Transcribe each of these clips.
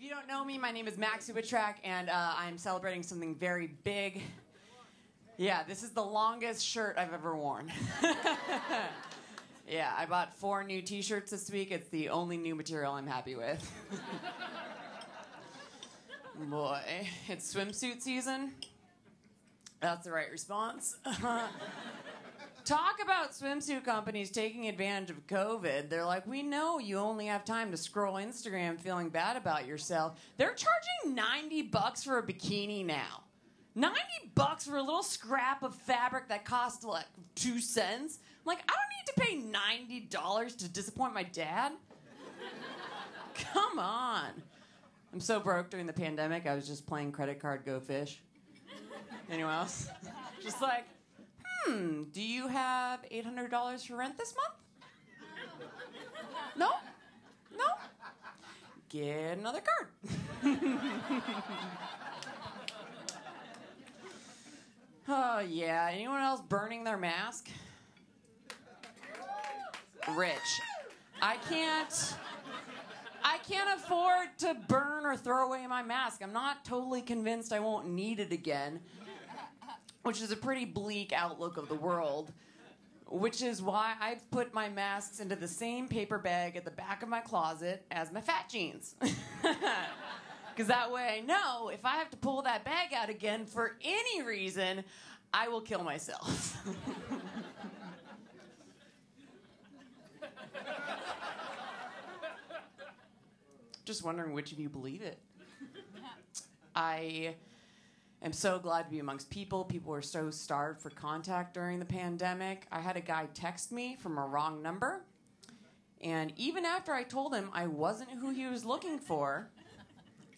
If you don't know me, my name is MAXI WITRAK, and I'm celebrating something very big. Yeah, this is the longest shirt I've ever worn. Yeah, I bought 4 new t-shirts this week. It's the only new material I'm happy with. Boy, it's swimsuit season. That's the right response. Talk about swimsuit companies taking advantage of COVID. They're like, we know you only have time to scroll Instagram feeling bad about yourself. They're charging $90 for a bikini now. $90 for a little scrap of fabric that costs like 2 cents. I'm like, I don't need to pay $90 to disappoint my dad. Come on. I'm so broke during the pandemic, I was just playing credit card Go Fish. Anyone else? Just like, do you have $800 for rent this month? No? No? Get another card. Oh, yeah. Anyone else burning their mask? Rich. I can't afford to burn or throw away my mask. I'm not totally convinced I won't need it again, which is a pretty bleak outlook of the world, which is why I've put my masks into the same paper bag at the back of my closet as my fat jeans. Because that way I know if I have to pull that bag out again for any reason, I will kill myself. Just wondering which of you believe it. I am so glad to be amongst people. People were so starved for contact during the pandemic. I had a guy text me from a wrong number. And even after I told him I wasn't who he was looking for,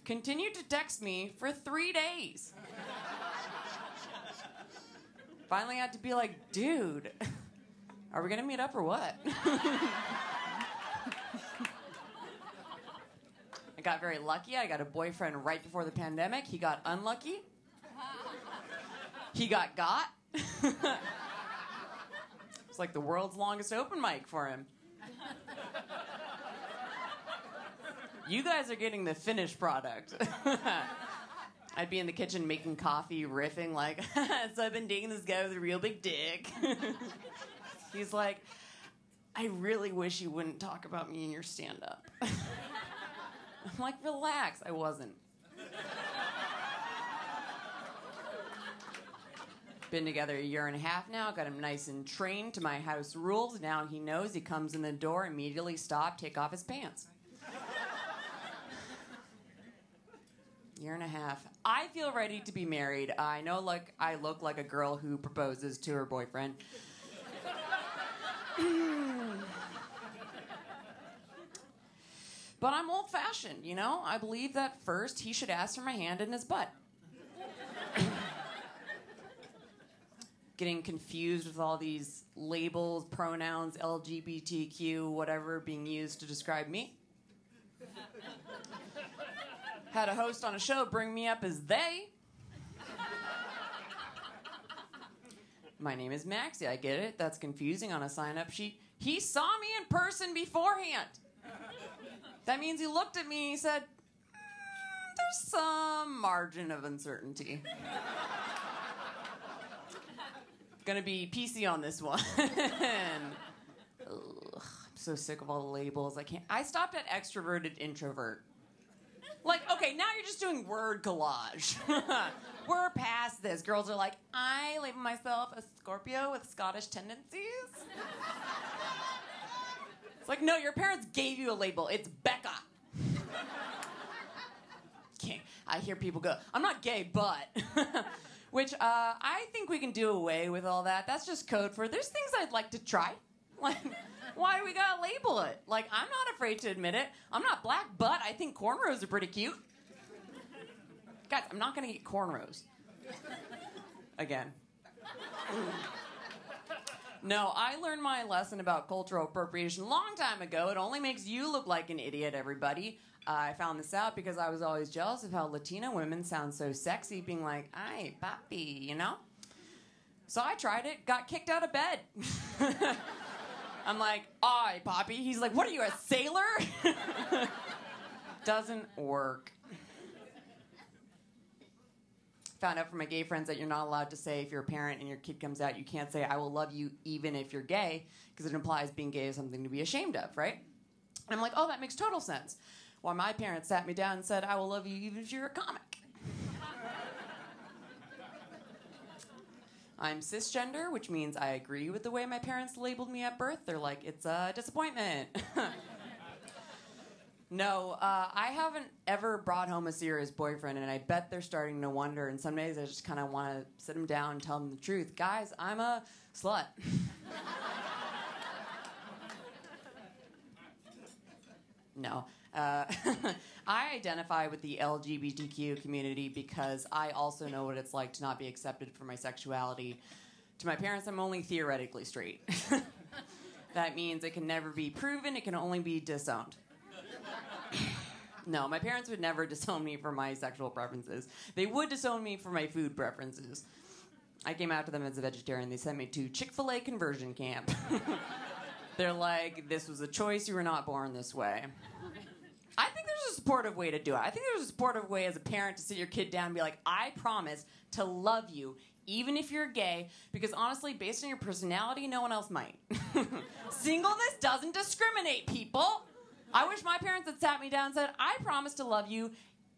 continued to text me for 3 days. Finally had to be like, dude, are we gonna meet up or what? I got very lucky. I got a boyfriend right before the pandemic. He got unlucky. He got. It's like the world's longest open mic for him. You guys are getting the finished product. I'd be in the kitchen making coffee, riffing like, so I've been dating this guy with a real big dick. He's like, I really wish you wouldn't talk about me in your stand-up. I'm like, relax, I wasn't. Been together 1.5 years now, got him nice and trained to my house rules. Now he knows he comes in the door, immediately stop, take off his pants. 1.5 years. I feel ready to be married. I know I look like a girl who proposes to her boyfriend. But I'm old-fashioned, you know? I believe that first he should ask for my hand in his butt. Getting confused with all these labels, pronouns, LGBTQ, whatever, being used to describe me. Had a host on a show bring me up as they. My name is Maxie, I get it. That's confusing on a sign-up sheet. He saw me in person beforehand. That means he looked at me and he said, there's some margin of uncertainty. Gonna be PC on this one. Ugh, I'm so sick of all the labels. I stopped at extroverted introvert. Like, okay, now you're just doing word collage. We're past this. Girls are like, I label myself a Scorpio with Scottish tendencies. It's like, no, your parents gave you a label. It's Becca. I hear people go, I'm not gay, but. Which I think we can do away with all that. That's just code for there's things I'd like to try. Like, why do we gotta label it? Like, I'm not afraid to admit it. I'm not black, but I think cornrows are pretty cute. Guys, I'm not gonna get cornrows. Again. No, I learned my lesson about cultural appropriation a long time ago. It only makes you look like an idiot, everybody. I found this out because I was always jealous of how Latina women sound so sexy, being like, ay, papi, you know? So I tried it, got kicked out of bed. I'm like, ay, papi. He's like, what are you, a sailor? Doesn't work. Found out from my gay friends that you're not allowed to say, if you're a parent and your kid comes out, you can't say, I will love you even if you're gay, because it implies being gay is something to be ashamed of, right? And I'm like, oh, that makes total sense. Well, my parents sat me down and said, I will love you even if you're a comic. I'm cisgender, which means I agree with the way my parents labeled me at birth. They're like, it's a disappointment. No, I haven't ever brought home a serious boyfriend, and I bet they're starting to wonder, and some days I just kind of want to sit them down and tell them the truth. Guys, I'm a slut. No. I identify with the LGBTQ community because I also know what it's like to not be accepted for my sexuality. To my parents, I'm only theoretically straight. That means it can never be proven, it can only be disowned. No, my parents would never disown me for my sexual preferences. They would disown me for my food preferences. I came out to them as a vegetarian. They sent me to Chick-fil-A conversion camp. They're like, this was a choice. You were not born this way. I think there's a supportive way to do it. I think there's a supportive way as a parent to sit your kid down and be like, I promise to love you, even if you're gay, because honestly, based on your personality, no one else might. Singleness doesn't discriminate, people. I wish my parents had sat me down and said, I promise to love you,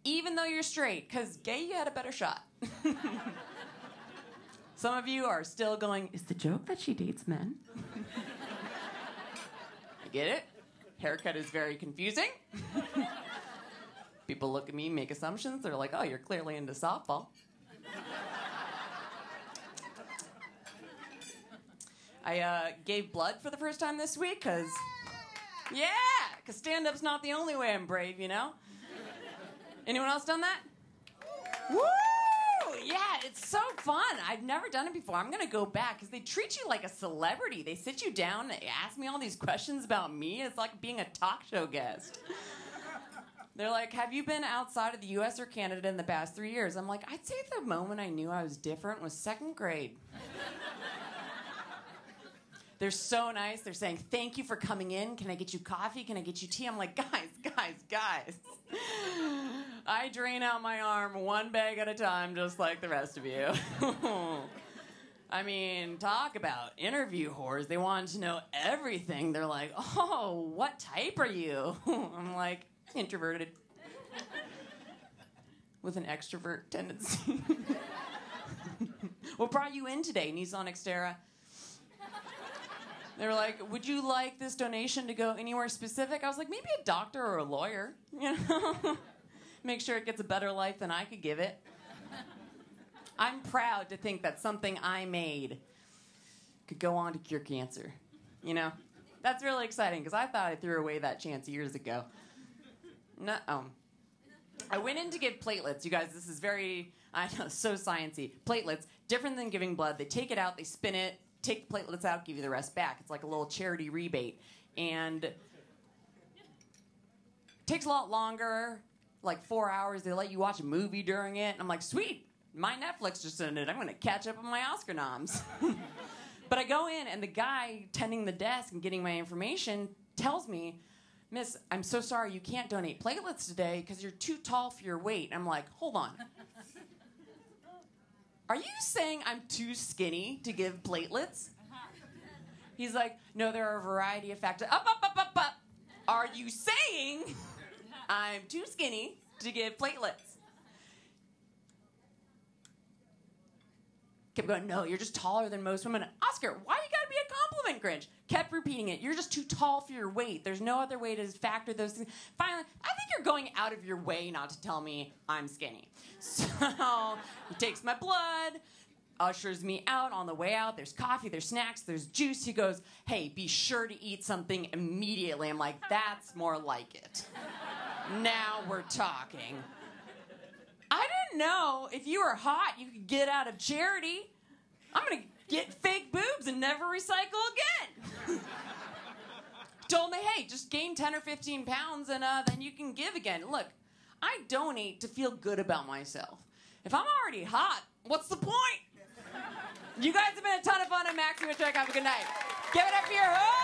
even though you're straight, because gay, you had a better shot. Some of you are still going, is the joke that she dates men? I get it. Haircut is very confusing. People look at me, make assumptions. They're like, oh, you're clearly into softball. I gave blood for the first time this week because... Yeah, because stand-up's not the only way I'm brave, you know? Anyone else done that? Woo! Yeah, it's so fun. I've never done it before. I'm going to go back because they treat you like a celebrity. They sit you down, they ask me all these questions about me. It's like being a talk show guest. They're like, have you been outside of the U.S. or Canada in the past 3 years? I'm like, I'd say the moment I knew I was different was second grade. They're so nice. They're saying, thank you for coming in. Can I get you coffee? Can I get you tea? I'm like, guys. I drain out my arm one bag at a time, just like the rest of you. I mean, talk about interview whores. They wanted to know everything. They're like, oh, what type are you? I'm like, introverted. With an extrovert tendency. What brought you in today? Nissan Xterra. They were like, would you like this donation to go anywhere specific? I was like, maybe a doctor or a lawyer, you know? Make sure it gets a better life than I could give it. I'm proud to think that something I made could go on to cure cancer, you know? That's really exciting, because I thought I threw away that chance years ago. No, I went in to give platelets. You guys, this is very, I know, so sciencey. Platelets, different than giving blood. They take it out, they spin it, take the platelets out, give you the rest back. It's like a little charity rebate. And it takes a lot longer, like 4 hours. They let you watch a movie during it. And I'm like, sweet, my Netflix just ended. I'm going to catch up on my Oscar noms. But I go in, and the guy tending the desk and getting my information tells me, Miss, I'm so sorry, you can't donate platelets today because you're too tall for your weight. I'm like, hold on. Are you saying I'm too skinny to give platelets? He's like, no, there are a variety of factors. Up. Are you saying I'm too skinny to give platelets? Kept going, no, you're just taller than most women. Oscar, why you gotta be a compliment, Grinch? Kept repeating it. You're just too tall for your weight. There's no other way to factor those things. Finally, I think you're going out of your way not to tell me I'm skinny. So he takes my blood, ushers me out. On the way out, there's coffee, there's snacks, there's juice. He goes, hey, be sure to eat something immediately. I'm like, that's more like it. Now we're talking. I didn't know if you were hot, you could get out of charity. I'm going to get fake boobs and never recycle again. Told me, hey, just gain 10 or 15 pounds and then you can give again. Look, I donate to feel good about myself. If I'm already hot, what's the point? You guys have been a ton of fun. I'm MAXI WITRAK. Have a good night. Give it up for your host.